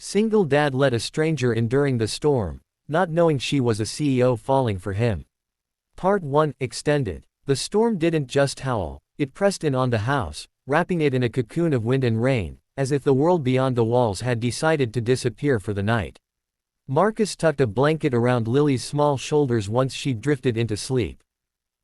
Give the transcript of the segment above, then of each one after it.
Single dad let a stranger in during the storm, not knowing she was a CEO falling for him. Part 1 Extended. The storm didn't just howl, it pressed in on the house, wrapping it in a cocoon of wind and rain, as if the world beyond the walls had decided to disappear for the night. Marcus tucked a blanket around Lily's small shoulders once she'd drifted into sleep.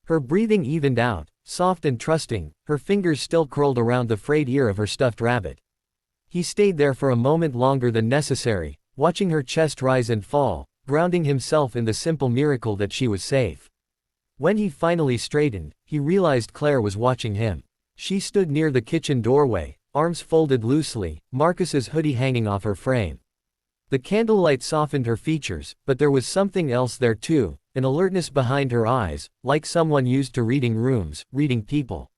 Her breathing evened out, soft and trusting, her fingers still curled around the frayed ear of her stuffed rabbit. He stayed there for a moment longer than necessary, watching her chest rise and fall, grounding himself in the simple miracle that she was safe. When he finally straightened, he realized Claire was watching him. She stood near the kitchen doorway, arms folded loosely, Marcus's hoodie hanging off her frame. The candlelight softened her features, but there was something else there too, an alertness behind her eyes, like someone used to reading rooms, reading people.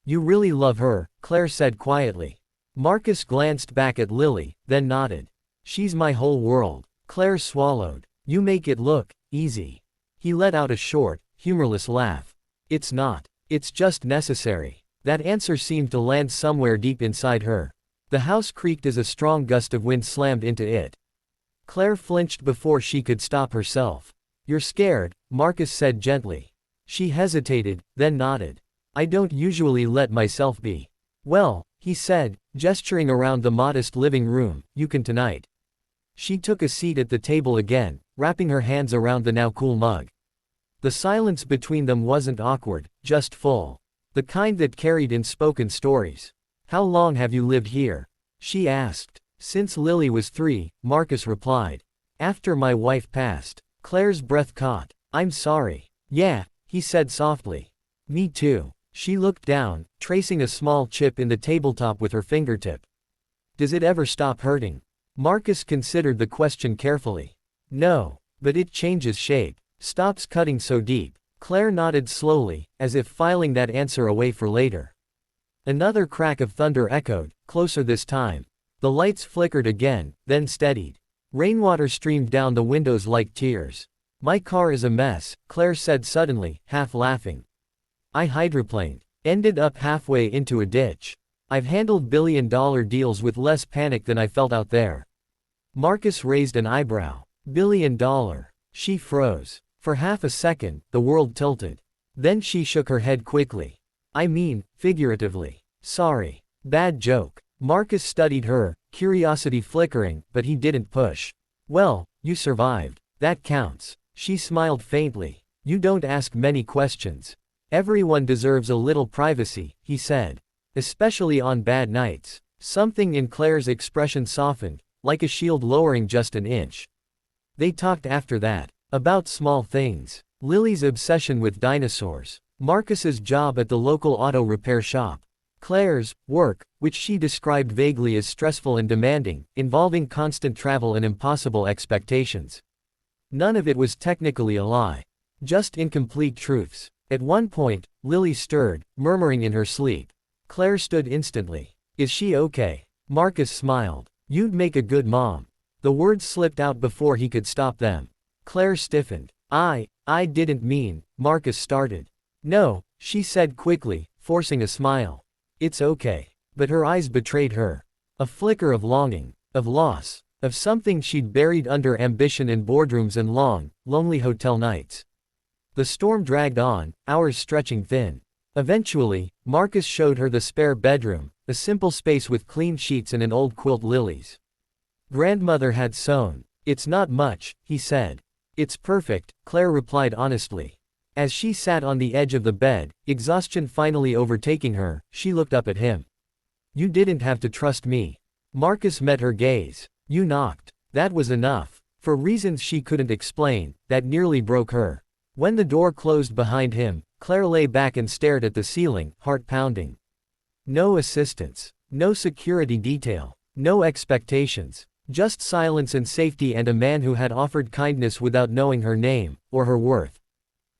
"You really love her," Claire said quietly. Marcus glanced back at Lily, then nodded. "She's my whole world." Claire swallowed. "You make it look easy." He let out a short, humorless laugh. "It's not. It's just necessary." That answer seemed to land somewhere deep inside her. The house creaked as a strong gust of wind slammed into it. Claire flinched before she could stop herself. "You're scared," Marcus said gently. She hesitated, then nodded. "I don't usually let myself be." "Well," he said, gesturing around the modest living room, "you can tonight." She took a seat at the table again, wrapping her hands around the now cool mug. The silence between them wasn't awkward, just full. The kind that carried unspoken stories. "How long have you lived here?" she asked. "Since Lily was 3, Marcus replied. "After my wife passed." Claire's breath caught. "I'm sorry." "Yeah," he said softly. "Me too." She looked down, tracing a small chip in the tabletop with her fingertip. "Does it ever stop hurting?" Marcus considered the question carefully. "No. But it changes shape. Stops cutting so deep." Claire nodded slowly, as if filing that answer away for later. Another crack of thunder echoed, closer this time. The lights flickered again, then steadied. Rainwater streamed down the windows like tears. "My car is a mess," Claire said suddenly, half laughing. "I hydroplaned. Ended up halfway into a ditch. I've handled billion-dollar deals with less panic than I felt out there." Marcus raised an eyebrow. "Billion-dollar." She froze. For half a second, the world tilted. Then she shook her head quickly. "I mean, figuratively. Sorry. Bad joke." Marcus studied her, curiosity flickering, but he didn't push. "Well, you survived. That counts." She smiled faintly. "You don't ask many questions. Everyone deserves a little privacy," he said. "Especially on bad nights." Something in Claire's expression softened, like a shield lowering just an inch. They talked after that. About small things. Lily's obsession with dinosaurs. Marcus's job at the local auto repair shop. Claire's work, which she described vaguely as stressful and demanding, involving constant travel and impossible expectations. None of it was technically a lie. Just incomplete truths. At one point, Lily stirred, murmuring in her sleep. Claire stood instantly. "Is she okay?" Marcus smiled. "You'd make a good mom." The words slipped out before he could stop them. Claire stiffened. I didn't mean," Marcus started. "No," she said quickly, forcing a smile. "It's okay." But her eyes betrayed her. A flicker of longing, of loss, of something she'd buried under ambition in boardrooms and long, lonely hotel nights. The storm dragged on, hours stretching thin. Eventually, Marcus showed her the spare bedroom, a simple space with clean sheets and an old quilt Lily's grandmother had sewn. "It's not much," he said. "It's perfect," Claire replied honestly. As she sat on the edge of the bed, exhaustion finally overtaking her, she looked up at him. "You didn't have to trust me." Marcus met her gaze. "You knocked." That was enough. For reasons she couldn't explain, that nearly broke her. When the door closed behind him, Claire lay back and stared at the ceiling, heart pounding. No assistance. No security detail. No expectations. Just silence and safety and a man who had offered kindness without knowing her name, or her worth.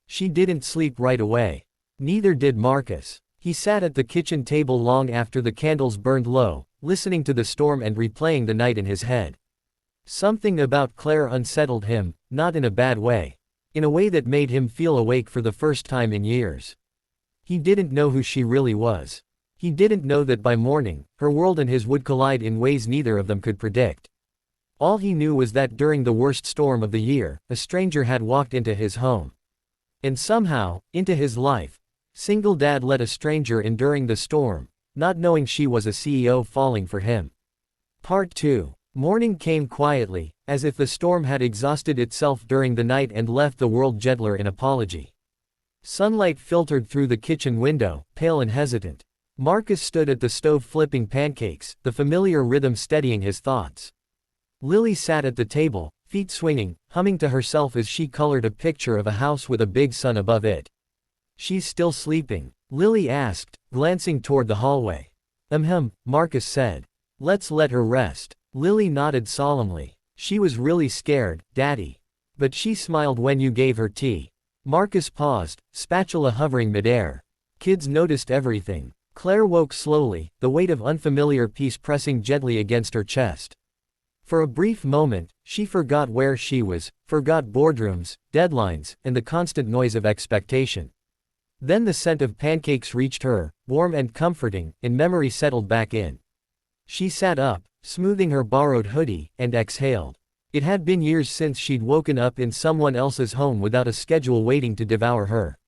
She didn't sleep right away. Neither did Marcus. He sat at the kitchen table long after the candles burned low, listening to the storm and replaying the night in his head. Something about Claire unsettled him, not in a bad way. In a way that made him feel awake for the first time in years. He didn't know who she really was. He didn't know that by morning, her world and his would collide in ways neither of them could predict. All he knew was that during the worst storm of the year, a stranger had walked into his home. And somehow, into his life. Single dad let a stranger in during the storm, not knowing she was a CEO falling for him. Part 2. Morning came quietly, as if the storm had exhausted itself during the night and left the world gentler in apology. Sunlight filtered through the kitchen window, pale and hesitant. Marcus stood at the stove flipping pancakes, the familiar rhythm steadying his thoughts. Lily sat at the table, feet swinging, humming to herself as she colored a picture of a house with a big sun above it. "She's still sleeping?" Lily asked, glancing toward the hallway. Marcus said. "Let's let her rest." Lily nodded solemnly. "She was really scared, Daddy. But she smiled when you gave her tea." Marcus paused, spatula hovering midair. Kids noticed everything. Claire woke slowly, the weight of unfamiliar peace pressing gently against her chest. For a brief moment, she forgot where she was, forgot boardrooms, deadlines, and the constant noise of expectation. Then the scent of pancakes reached her, warm and comforting, and memory settled back in. She sat up, smoothing her borrowed hoodie, and exhaled. It had been years since she'd woken up in someone else's home without a schedule waiting to devour her.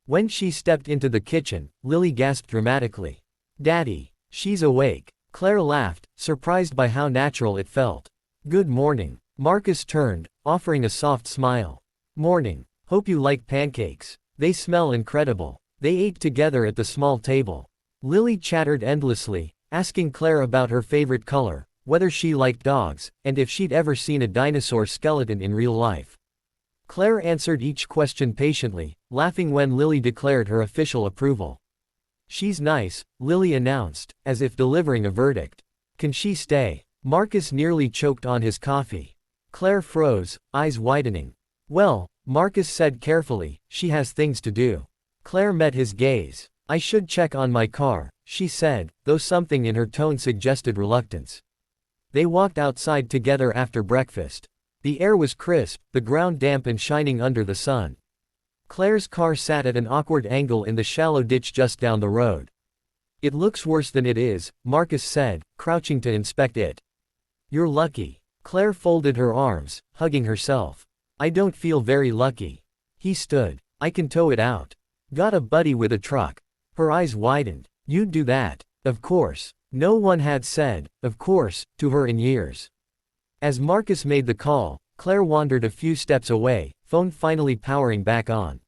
When she stepped into the kitchen, Lily gasped dramatically. "Daddy, she's awake." Claire laughed, surprised by how natural it felt. "Good morning." Marcus turned, offering a soft smile. "Morning. Hope you like pancakes. They smell incredible." They ate together at the small table. Lily chattered endlessly, asking Claire about her favorite color, whether she liked dogs, and if she'd ever seen a dinosaur skeleton in real life. Claire answered each question patiently, laughing when Lily declared her official approval. "She's nice," Lily announced, as if delivering a verdict. "Can she stay?" Marcus nearly choked on his coffee. Claire froze, eyes widening. "Well," Marcus said carefully, "she has things to do." Claire met his gaze. "I should check on my car," she said, though something in her tone suggested reluctance. They walked outside together after breakfast. The air was crisp, the ground damp and shining under the sun. Claire's car sat at an awkward angle in the shallow ditch just down the road. "It looks worse than it is," Marcus said, crouching to inspect it. "You're lucky." Claire folded her arms, hugging herself. "I don't feel very lucky." He stood. "I can tow it out." "Got a buddy with a truck." Her eyes widened. "You'd do that?" Of course. No one had said, "of course," to her in years. As Marcus made the call, Claire wandered a few steps away, phone finally powering back on.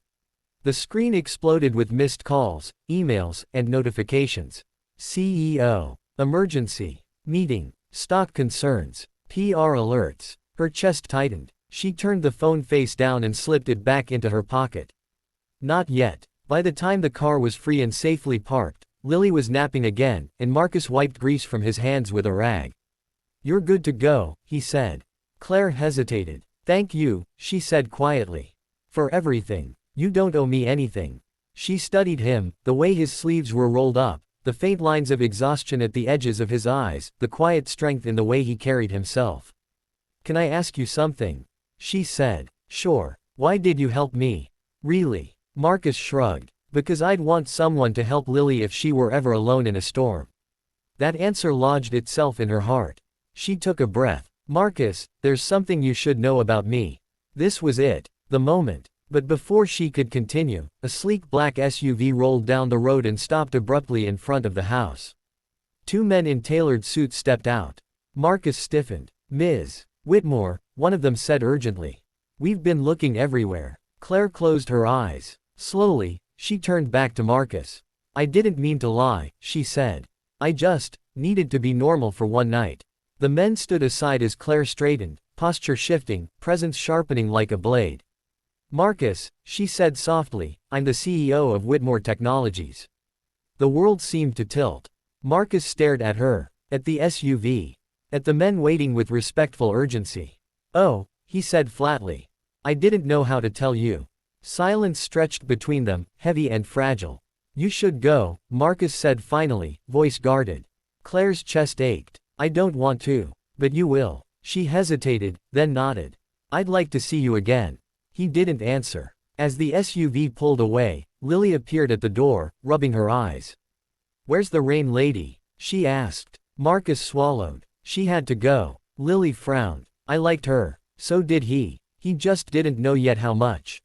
The screen exploded with missed calls, emails, and notifications. CEO. Emergency. Meeting. Stock concerns. PR alerts. Her chest tightened. She turned the phone face down and slipped it back into her pocket. Not yet. By the time the car was free and safely parked, Lily was napping again, and Marcus wiped grease from his hands with a rag. "You're good to go," he said. Claire hesitated. "Thank you," she said quietly. "For everything. You don't owe me anything." She studied him, the way his sleeves were rolled up, the faint lines of exhaustion at the edges of his eyes, the quiet strength in the way he carried himself. "Can I ask you something?" she said. "Sure. Why did you help me?" "Really?" Marcus shrugged. "Because I'd want someone to help Lily if she were ever alone in a storm." That answer lodged itself in her heart. She took a breath. "Marcus, there's something you should know about me." This was it. The moment. But before she could continue, a sleek black SUV rolled down the road and stopped abruptly in front of the house. Two men in tailored suits stepped out. Marcus stiffened. "Ms. Whitmore," one of them said urgently. "We've been looking everywhere." Claire closed her eyes. Slowly, she turned back to Marcus. "I didn't mean to lie," she said. "I just needed to be normal for one night." The men stood aside as Claire straightened, posture shifting, presence sharpening like a blade. "Marcus," she said softly, "I'm the CEO of Whitmore Technologies." The world seemed to tilt. Marcus stared at her, at the SUV, at the men waiting with respectful urgency. "Oh," he said flatly. "I didn't know how to tell you." Silence stretched between them, heavy and fragile. "You should go," Marcus said finally, voice guarded. Claire's chest ached. "I don't want to." "But you will." She hesitated, then nodded. "I'd like to see you again." He didn't answer. As the SUV pulled away, Lily appeared at the door, rubbing her eyes. "Where's the rain lady?" she asked. Marcus swallowed. "She had to go." Lily frowned. I liked her. So did he. He just didn't know yet how much.